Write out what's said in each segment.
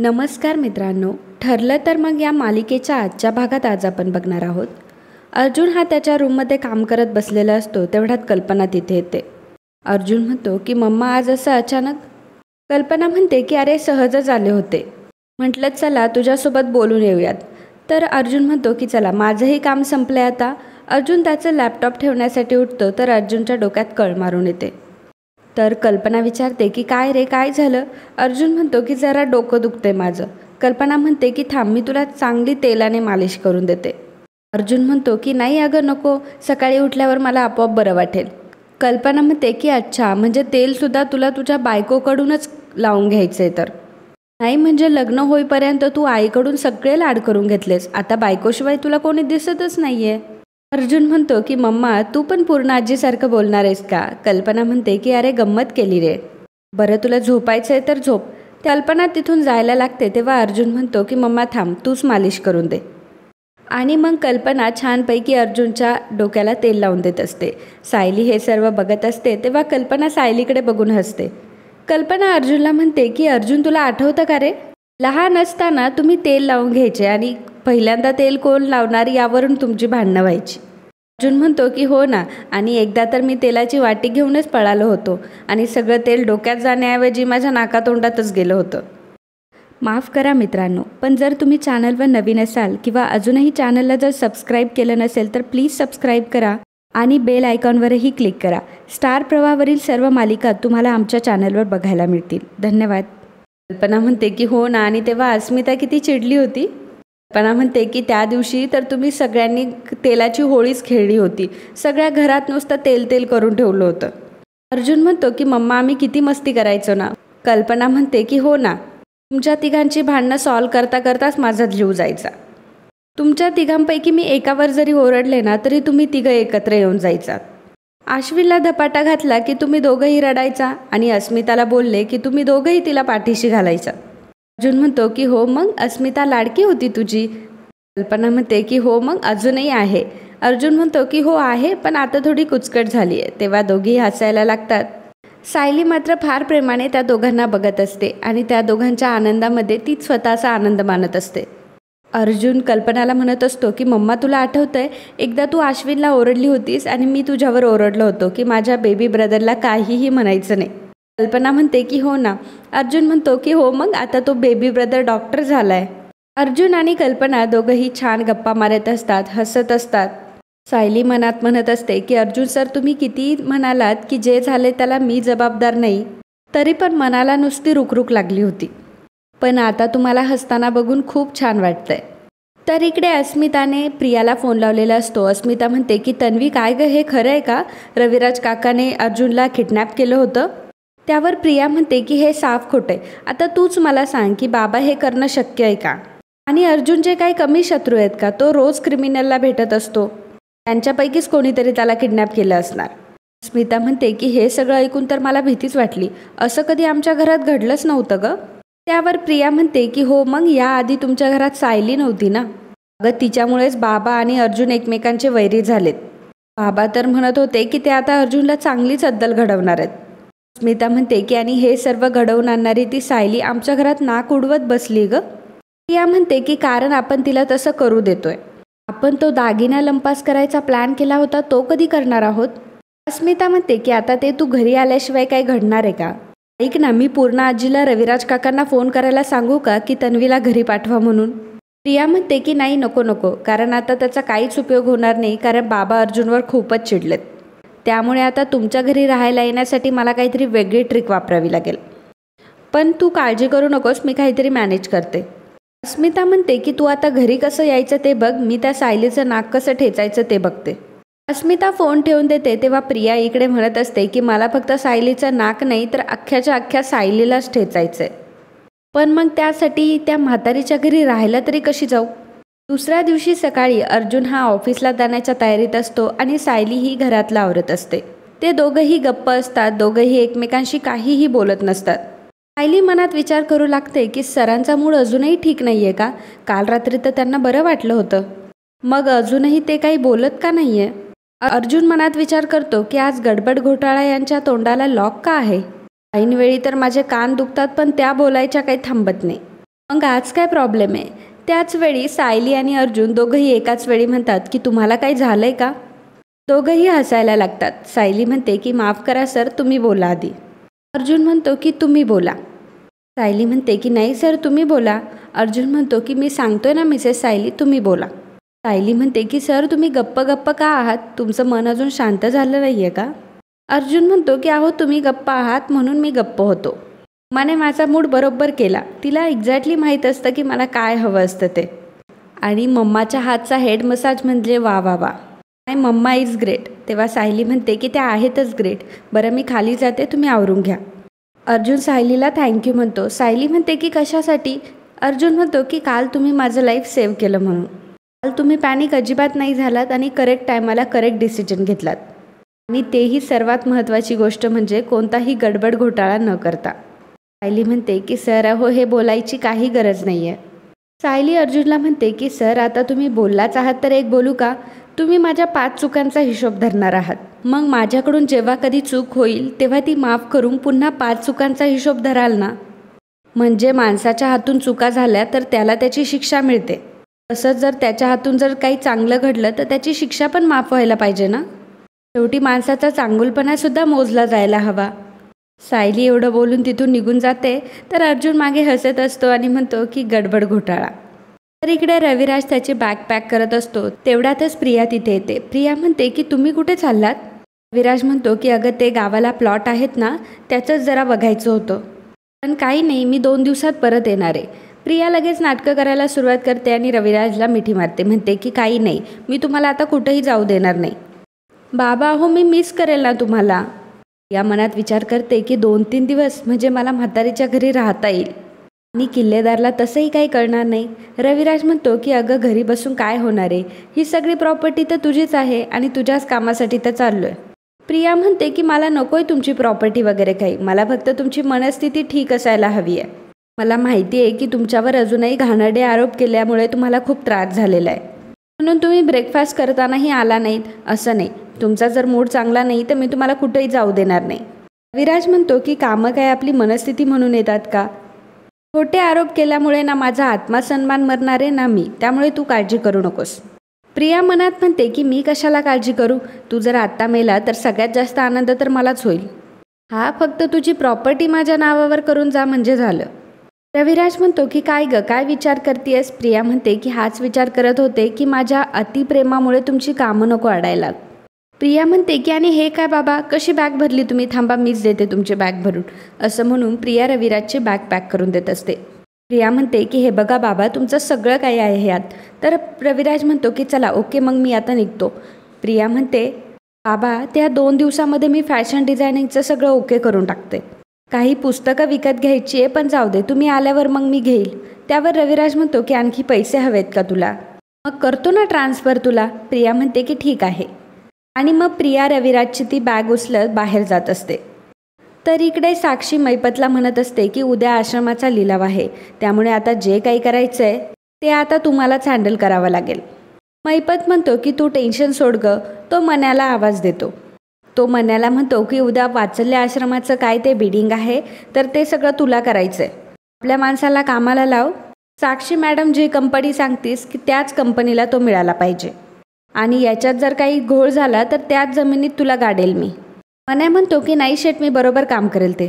नमस्कार मित्रांनो, ठरलं तर मग या मालिकेच्या आजच्या भागात आज आपण बघणार आहोत. अर्जुन हा त्याच्या रूममध्ये काम करत बसलेला असतो. तेवढ्यात कल्पना तिथे येते. अर्जुन म्हणतो की मम्मा आज असं अचानक. कल्पना म्हणते की अरे सहजच आले होते, म्हटलं चला तुझ्यासोबत बोलून येऊयात. तर अर्जुन म्हणतो की चला माझंही काम संपलंय आता. अर्जुन त्याचं लॅपटॉप ठेवण्यासाठी उठतो तर अर्जुनच्या डोक्यात कळ मारून येते. तर कल्पना विचारते की काय रे, काय झालं? अर्जुन म्हणतो की जरा डोकं दुखतंय माझं. कल्पना म्हणते की थांब, मी तुला चांगली तेलाने मालिश करून देते. अर्जुन म्हणतो की नाही अगं नको, सकाळी उठल्यावर मला आपोआप बरं वाटेल. कल्पना म्हणते की अच्छा, म्हणजे तेलसुद्धा तुला तुझ्या बायकोकडूनच लावून घ्यायचं आहे तर? नाही म्हणजे लग्न होईपर्यंत तू आईकडून सगळे लाड करून घेतलेस, आता बायकोशिवाय तुला कोणी दिसतच नाही आहे. अर्जुन म्हणतो की मम्मा तू पण पूर्ण आजीसारखं बोलणार आहेस का? कल्पना म्हणते की अरे गंमत केली रे. बरं तुला झोपायचं आहे तर झोप. कल्पना तिथून जायला लागते तेव्हा अर्जुन म्हणतो की मम्मा थांब, तूच मालिश करून दे. आणि मग कल्पना छानपैकी अर्जुनच्या डोक्याला तेल लावून देत असते. सायली हे सर्व बघत असते तेव्हा कल्पना सायलीकडे बघून हसते. कल्पना अर्जुनला म्हणते की अर्जुन तुला आठवतं का रे, लहान असताना तुम्ही तेल लावून घ्यायचे आणि पहिल्यांदा तेल कोण लावणार यावरून तुमची भांडणं व्हायची. अर्जुन म्हणतो की हो ना, आणि एकदा तर मी तेलाची वाटी घेऊनच पळालो होतो आणि सगळं तेल डोक्यात जाण्याऐवजी माझ्या नाकातोंडातच गेलं होतं. माफ करा मित्रांनो, पण जर तुम्ही चॅनलवर नवीन असाल किंवा अजूनही चॅनलला जर सबस्क्राईब केलं नसेल तर प्लीज सबस्क्राईब करा आणि बेल आयकॉनवरही क्लिक करा. स्टार प्रवाहावरील सर्व मालिका तुम्हाला आमच्या चॅनलवर बघायला मिळतील. धन्यवाद. कल्पना म्हणते की हो ना, आणि तेव्हा अस्मिता किती चिडली होती. कल्पना म्हणते की त्या दिवशी तर तुम्ही सगळ्यांनी तेलाची होळीच खेळली होती, सगळ्या घरात नुसतं तेल तेल करून ठेवलं होतं. अर्जुन म्हणतो की मम्मा आम्ही किती मस्ती करायचो ना. कल्पना म्हणते की हो ना, तुमच्या तिघांची भांडणं सॉल्व करता करताच माझा जीव जायचा. तुमच्या तिघांपैकी मी एकावर जरी ओरडले ना तरी तुम्ही तिघं एकत्र येऊन जायचात. आश्विनला धपाटा घातला की तुम्ही दोघंही रडायचा आणि अस्मिताला बोलले की तुम्ही दोघंही तिला पाठीशी घालायचा. अर्जुन म्हणतो की हो मग अस्मिता लाडकी होती तुझी. कल्पना म्हणते की हो मग अजूनही आहे. अर्जुन म्हणतो की हो आहे, पण आता थोडी कुचकट झाली आहे. तेव्हा दोघीही हसायला लागतात. सायली मात्र फार प्रेमाने त्या दोघांना बघत असते आणि त्या दोघांच्या आनंदामध्ये ती स्वतःचा आनंद मानत असते. अर्जुन कल्पनाला म्हणत असतो की मम्मा तुला आठवतंय, एकदा तू आश्विनला ओरडली होतीस आणि मी तुझ्यावर ओरडलो होतो की माझ्या बेबी ब्रदरला काहीही म्हणायचं नाही. कल्पना म्हणते की हो ना. अर्जुन म्हणतो की हो मग आता तो बेबी ब्रदर डॉक्टर झालाय. अर्जुन आणि कल्पना दोघंही छान गप्पा मारत असतात, हसत असतात. सायली मनात म्हणत असते की अर्जुन सर तुम्ही किती म्हणालात की जे झाले त्याला मी जबाबदार नाही, तरी पण मनाला नुसती रुकरुक लागली होती. पण आता तुम्हाला हसताना बघून खूप छान वाटतंय. तर इकडे अस्मिताने प्रियाला फोन लावलेला असतो. अस्मिता म्हणते की तन्वी काय गं, हे खरं आहे का रविराज काकाने अर्जुनला किडनॅप केलं होतं? त्यावर प्रिया म्हणते की हे साफ खोटं आहे. आता तूच मला सांग की बाबा हे करणं शक्य आहे का? आणि अर्जुनचे काही कमी शत्रू आहेत का? तो रोज क्रिमिनलला भेटत असतो, त्यांच्यापैकीच कोणीतरी त्याला किडनॅप केलं असणार. स्मिता म्हणते की हे सगळं ऐकून तर मला भीतीच वाटली, असं कधी आमच्या घरात घडलंच नव्हतं गं. त्यावर प्रिया म्हणते की हो मग याआधी तुमच्या घरात सायली नव्हती ना? अगं तिच्यामुळेच बाबा आणि अर्जुन एकमेकांचे वैरी झालेत. बाबा तर म्हणत होते की ते आता अर्जुनला चांगलीच अद्दल घडवणार आहेत. स्मिता म्हणते की आणि हे सर्व घडवून आणणारी ती सायली आमच्या घरात नाक उडवत बसली गं. प्रिया म्हणते की कारण आपण तिला तसं करू देतोय. आपण तो दागिना लंपास करायचा प्लॅन केला होता तो कधी करणार आहोत? अस्मिता म्हणते की आता ते तू घरी आल्याशिवाय काय घडणार आहे का? ऐक ना, मी पूर्ण आजीला रविराज काकांना फोन करायला सांगू का की तन्वीला घरी पाठवा म्हणून? प्रिया म्हणते की नाही नको नको, कारण आता त्याचा काहीच उपयोग होणार नाही, कारण बाबा अर्जुनवर खूपच चिडलेत. त्यामुळे आता तुमच्या घरी राहायला येण्यासाठी मला काहीतरी वेगळी ट्रिक वापरावी लागेल. पण तू काळजी करू नकोस, मी काहीतरी मॅनेज करते. अस्मिता म्हणते की तू आता घरी कसं यायचं ते बघ, मी त्या सायलीचं नाक कसं ठेचायचं ते बघते. अस्मिता फोन ठेवून देते तेव्हा प्रिया इकडे म्हणत असते की मला फक्त सायलीचं नाक नाही तर अख्ख्याच्या अख्ख्या सायलीलाच ठेचायचं आहे. पण मग त्यासाठी त्या म्हातारीच्या घरी राहायला तरी कशी जाऊ? दुसऱ्या दिवशी सकाळी अर्जुन हा ऑफिसला जाण्याच्या तयारीत असतो आणि सायली ही घरातला आवरत असते. ते दोघंही गप्प असतात, दोघंही एकमेकांशी काहीही बोलत नसतात. सायली मनात विचार करू लागते की सरांचा मूड अजूनही ठीक नाही आहे का? काल रात्री तर त्यांना बरं वाटलं होतं, मग अजूनही ते काही बोलत का नाही आहे? अर्जुन मनात विचार करतो की आज गडबड घोटाळा यांच्या तोंडाला लॉक का आहे? ऐनवेळी तर माझे कान दुखतात पण त्या बोलायच्या काही थांबत नाही. मग आज काय प्रॉब्लेम आहे? त्याच वेळी सायली आणि अर्जुन दोघंही एकाच वेळी म्हणतात की तुम्हाला काही झालंय का? दोघंही हसायला लागतात. सायली म्हणते की माफ करा सर, तुम्ही बोला आधी. अर्जुन म्हणतो की तुम्ही बोला. सायली म्हणते की नाही सर, तुम्ही बोला. अर्जुन म्हणतो की मी सांगतोय ना मिसेस सायली, तुम्ही बोला. सायली म्हणते की सर तुम्ही गप्प गप्प का आहात? तुमचं मन अजून शांत झालं नाही आहे का? अर्जुन म्हणतो की अहो तुम्ही गप्प आहात म्हणून मी गप्प होतो. माने माझा मूड बरोबर केला. तिला एक्झॅक्टली माहीत असतं की मला काय हवं असतं ते. आणि मम्माच्या हातचा हेड मसाज म्हणजे वा वा वा. माय मम्मा इज ग्रेट. तेव्हा सायली म्हणते की त्या आहेतच ग्रेट. बरं मी खाली जाते, तुम्ही आवरून घ्या. अर्जुन सायलीला थँक्यू म्हणतो. सायली म्हणते की कशासाठी? अर्जुन म्हणतो की काल तुम्ही माझं लाईफ सेव्ह केलं म्हणून. काल तुम्ही पॅनिक अजिबात नाही झालात आणि करेक्ट टायमाला करेक्ट डिसिजन घेतलात. आणि तेही सर्वात महत्त्वाची गोष्ट म्हणजे कोणताही गडबड घोटाळा न करता. सायली म्हणते की सर अहो हे बोलायची काही गरज नाही आहे. सायली अर्जुनला म्हणते की सर आता तुम्ही बोललाच आहात तर एक बोलू का? तुम्ही माझ्या 5 चुकांचा हिशोब धरणार आहात. मग माझ्याकडून जेव्हा कधी चूक होईल तेव्हा ती माफ करून पुन्हा 5 चुकांचा हिशोब धराल ना? म्हणजे माणसाच्या हातून चुका झाल्या तर त्याला त्याची शिक्षा मिळते. तसंच जर त्याच्या हातून जर काही चांगलं घडलं तर त्याची शिक्षा पण माफ व्हायला पाहिजे ना? शेवटी माणसाचा चांगुलपणासुद्धा मोजला जायला हवा. सायली एवढं बोलून तिथून निघून जाते तर अर्जुन मागे हसत असतो आणि म्हणतो की गडबड घोटाळा. तर इकडे रविराज त्याची बॅग पॅक करत असतो. तेवढ्यातच प्रिया तिथे येते. प्रिया म्हणते की तुम्ही कुठे चाललात? रविराज म्हणतो की अगं ते गावाला प्लॉट आहेत ना, त्याचंच जरा बघायचं होतं. पण काही नाही, मी 2 दिवसात परत येणार आहे. प्रिया लगेच नाटकं करायला सुरुवात करते आणि रविराजला मिठी मारते. म्हणते की काही नाही, मी तुम्हाला आता कुठेही जाऊ देणार नाही. बाबा हो मी मिस करेल ना तुम्हाला. या मनात विचार करते की 2-3 दिवस म्हणजे मला म्हातारीच्या घरी राहता येईल आणि किल्लेदारला तसंही काही कळणार नाही. रविराज म्हणतो की अगं घरी बसून काय होणार आहे? ही सगळी प्रॉपर्टी तर तुझीच आहे आणि तुझ्याच कामासाठी तर चाललो आहे. प्रिया म्हणते की मला नको आहे तुमची प्रॉपर्टी वगैरे काही. मला फक्त तुमची मनस्थिती ठीक असायला हवी आहे. मला माहिती आहे की तुमच्यावर अजूनही घाणेरडे आरोप केल्यामुळे तुम्हाला खूप त्रास झालेला आहे. म्हणून तुम्ही ब्रेकफास्ट करतानाही आला नाहीत असं नाही. तुमचा जर मूड चांगला नाही तर मी तुम्हाला कुठेही जाऊ देणार नाही. विराज म्हणतो की कामं काय आपली मनस्थिती म्हणून येतात का? खोटे आरोप केल्यामुळे ना माझा आत्मसन्मान मरणार आहे ना मी, त्यामुळे तू काळजी करू नकोस. प्रिया मनात म्हणते की मी कशाला काळजी करू? तू जर आत्ता मेला तर सगळ्यात जास्त आनंद तर मलाच होईल. हा फक्त तुझी प्रॉपर्टी माझ्या नावावर करून जा म्हणजे झालं. रविराज म्हणतो की काय ग, काय विचार करतेयस? प्रिया म्हणते की हाच विचार करत होते की माझ्या अतिप्रेमामुळे तुमची कामं नको अडायला. प्रिया म्हणते की आणि हे काय बाबा, कशी बॅग भरली तुम्ही? थांबा मीच देते तुमची बॅग भरून. असं म्हणून प्रिया रविराजची बॅग पॅक करून देत असते. प्रिया म्हणते की हे बघा बाबा, तुमचं सगळं काही आहे ह्यात. तर रविराज म्हणतो की चला ओके मग मी आता निघतो. प्रिया म्हणते बाबा त्या 2 दिवसामध्ये मी फॅशन डिझायनिंगचं सगळं ओके करून टाकते. काही पुस्तकं विकत घ्यायची आहे पण जाऊ दे, तुम्ही आल्यावर मग मी घेईल. त्यावर रविराज म्हणतो की आणखी पैसे हवेत का तुला? मग करतो ना ट्रान्सफर तुला. प्रिया म्हणते की ठीक आहे. आणि मग प्रिया रविराजची ती बॅग उचलत बाहेर जात असते. तर इकडे साक्षी मैपतला म्हणत असते की उद्या आश्रमाचा लिलाव आहे, त्यामुळे आता जे काही करायचं आहे ते आता तुम्हालाच हँडल करावं लागेल. मैपत म्हणतो की तू टेन्शन सोड ग. तो मन्याला आवाज देतो. तो मन्याला म्हणतो की उद्या वात्सल्य आश्रमाचं काय ते बिडिंग आहे तर ते सगळं तुला करायचं आहे. आपल्या माणसाला कामाला लाव. साक्षी मॅडम जी कंपनी सांगतीस की त्याच कंपनीला तो मिळाला पाहिजे. आणि याच्यात जर काही घोळ झाला तर त्याच जमिनीत तुला गाडेल मी. मन्या म्हणतो की नाही शेट, मी बरोबर काम करेल ते.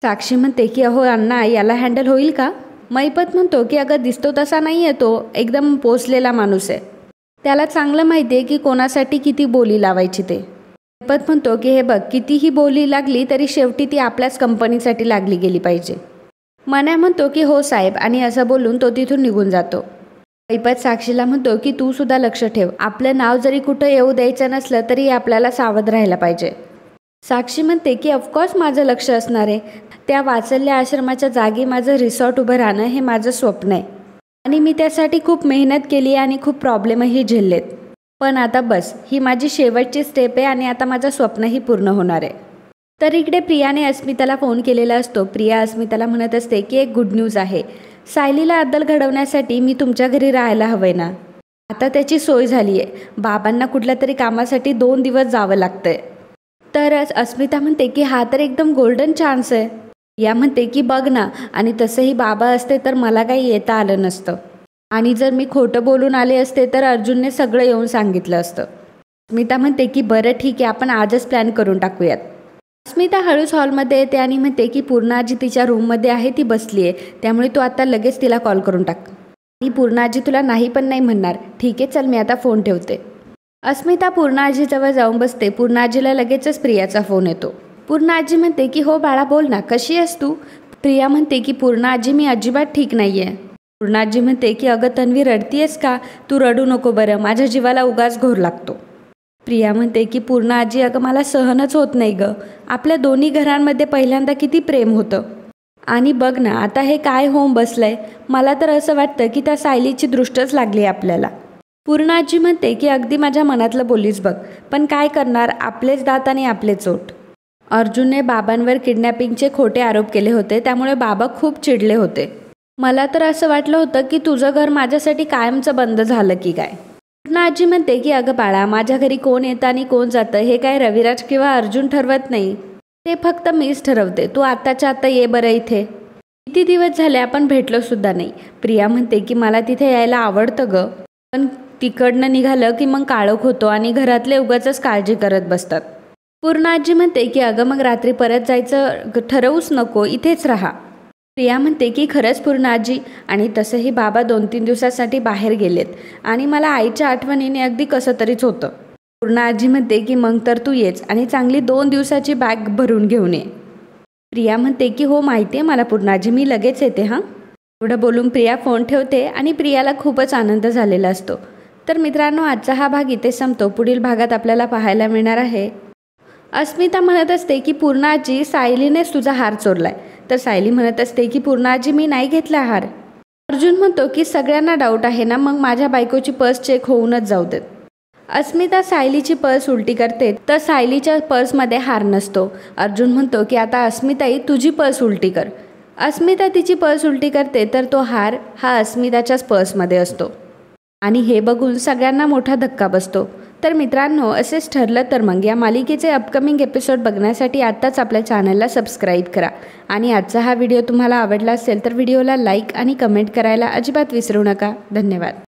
साक्षी म्हणते की अहो अण्णा, याला हँडल होईल का? मैपत म्हणतो की अगं दिसतो तसा नाही आहे तो, एकदम पोचलेला माणूस आहे. त्याला चांगलं माहिती आहे की कोणासाठी किती बोली लावायची ते. मैपत म्हणतो की हे बघ, कितीही बोली लागली तरी शेवटी ती आपल्याच कंपनीसाठी लागली गेली पाहिजे. मन्या म्हणतो की हो साहेब, आणि असं बोलून तो तिथून निघून जातो. मैपत साक्षीला म्हणतो की तू सुद्धा लक्ष ठेव, आपलं नाव जरी कुठं येऊ द्यायचं नसलं तरी आपल्याला सावध राहायला पाहिजे. साक्षी म्हणते की ऑफकोर्स माझं लक्ष असणार आहे. त्या वात्सल्य आश्रमाच्या जागी माझं रिसॉर्ट उभं राहणं हे माझं स्वप्न आहे आणि मी त्यासाठी खूप मेहनत केली आणि खूप प्रॉब्लेमही झेललेत. पण आता बस, ही माझी शेवटची स्टेप आहे आणि आता माझं स्वप्नही पूर्ण होणार आहे. तर इकडे प्रियाने अस्मिताला फोन केलेला असतो. प्रिया अस्मिताला म्हणत असते की एक गुड न्यूज आहे. सायलीला अद्दल घडवण्यासाठी मी तुमच्या घरी राहायला हवंय ना. आता त्याची सोय झाली आहे. बाबांना कुठल्या तरी कामासाठी 2 दिवस जावं लागतंय. तर अस्मिता म्हणते की हा तर एकदम गोल्डन चान्स आहे. प्रिया म्हणते की बघ ना, आणि तसंही बाबा असते तर मला काही येता आलं नसतं, आणि जर मी खोटं बोलून आले असते तर अर्जुनने सगळं येऊन सांगितलं असतं. अस्मिता म्हणते की बरं ठीक आहे, आपण आजच प्लॅन करून टाकूयात. अस्मिता हळूच हॉलमध्ये येते आणि म्हणते की पूर्णा आजी तिच्या रूममध्ये आहे, ती बसली आहे, त्यामुळे तू आता लगेच तिला कॉल करून टाक. आणि पूर्णा आजी तुला नाही पण नाही म्हणणार. ठीक आहे, चल मी आता फोन ठेवते. अस्मिता पूर्णा आजीजवळ जाऊन बसते. पूर्णा आजीला लगेचच प्रियाचा फोन येतो. पूर्णा आजी म्हणते की हो बाळा बोल ना, कशी आहेस तू? प्रिया म्हणते की पूर्णा आजी मी अजिबात ठीक नाही आहे. पूर्णा आजी म्हणते की अगं तन्वी रडतीयस का? तू रडू नको बरं, माझ्या जीवाला उगाच घोर लागतो. प्रिया म्हणते की पूर्णा आजी अगं मला सहनच होत नाही गं. आपल्या दोन्ही घरांमध्ये पहिल्यांदा किती प्रेम होतं, आणि बघ ना आता हे काय होऊन बसलंय. मला तर असं वाटतं की त्या सायलीची दृष्टच लागली आपल्याला. पूर्णा आजी म्हणते की अगदी माझ्या मनातलं बोलीस बघ, पण काय करणार, आपलेच दात आणि आपले चोट. अर्जुनने बाबांवर किडनॅपिंगचे खोटे आरोप केले होते, त्यामुळे बाबा खूप चिडले होते. मला तर असं वाटलं होतं की तुझं घर माझ्यासाठी कायमचं बंद झालं की काय. पूर्णा आजी म्हणते की अगं बाळा, माझ्या घरी कोण येतं आणि कोण जातं हे काय रविराज किंवा अर्जुन ठरवत नाही, ते फक्त मीच ठरवते. तू आत्ताच्या आत्ता ये बरं इथे. किती दिवस झाले आपण भेटलो सुद्धा नाही. प्रिया म्हणते की मला तिथे यायला आवडतं गं, पण तिकडनं निघालं की मग काळोख होतो आणि घरातले उगाचच काळजी करत बसतात. पूर्णा आजी म्हणते की अगं मग रात्री परत जायचं ठरवूच नको, इथेच राहा. प्रिया म्हणते की खरंच पूर्णा आजी, आणि तसंही बाबा 2-3 दिवसासाठी बाहेर गेलेत आणि मला आईच्या आठवणीने अगदी कसं तरीच होतं. पूर्णा आजी म्हणते की मग तर तू येच आणि चांगली 2 दिवसाची बॅग भरून घेऊन ये. प्रिया म्हणते की हो माहिती आहे मला पूर्णा आजी, मी लगेच येते हां. एवढं बोलून प्रिया फोन ठेवते आणि प्रियाला खूपच आनंद झालेला असतो. तर मित्रांनो, आजचा हा भाग इथे संपतो. पुढील भागात आपल्याला पाहायला मिळणार आहे, अस्मिता म्हणत असते की पूर्णा आजी सायलीनेच तुझा हार चोरलाय, तर सायली म्हणत असते की पूर्णा आजी मी नाही घेतला हार. अर्जुन म्हणतो की सगळ्यांना डाऊट आहे ना, मग माझ्या बायकोची पर्स चेक होऊनच जाऊ देत. अस्मिता सायलीची पर्स उलटी करते तर सायलीच्या पर्समध्ये हार नसतो. अर्जुन म्हणतो की आता अस्मिताई तुझी पर्स उलटी कर. अस्मिता तिची पर्स उलटी करते तर तो हार हा अस्मिताच्याच पर्समध्ये असतो, आणि हे बघून सगळ्यांना मोठा धक्का बसतो. तर मित्रांनो, असेच ठरलं तर मग या मालिकेचे अपकमिंग एपिसोड बघण्यासाठी आत्ताच आपल्या चॅनलला सबस्क्राईब करा. आणि आजचा हा व्हिडिओ तुम्हाला आवडला असेल तर व्हिडिओला लाईक आणि कमेंट करायला अजिबात विसरू नका. धन्यवाद.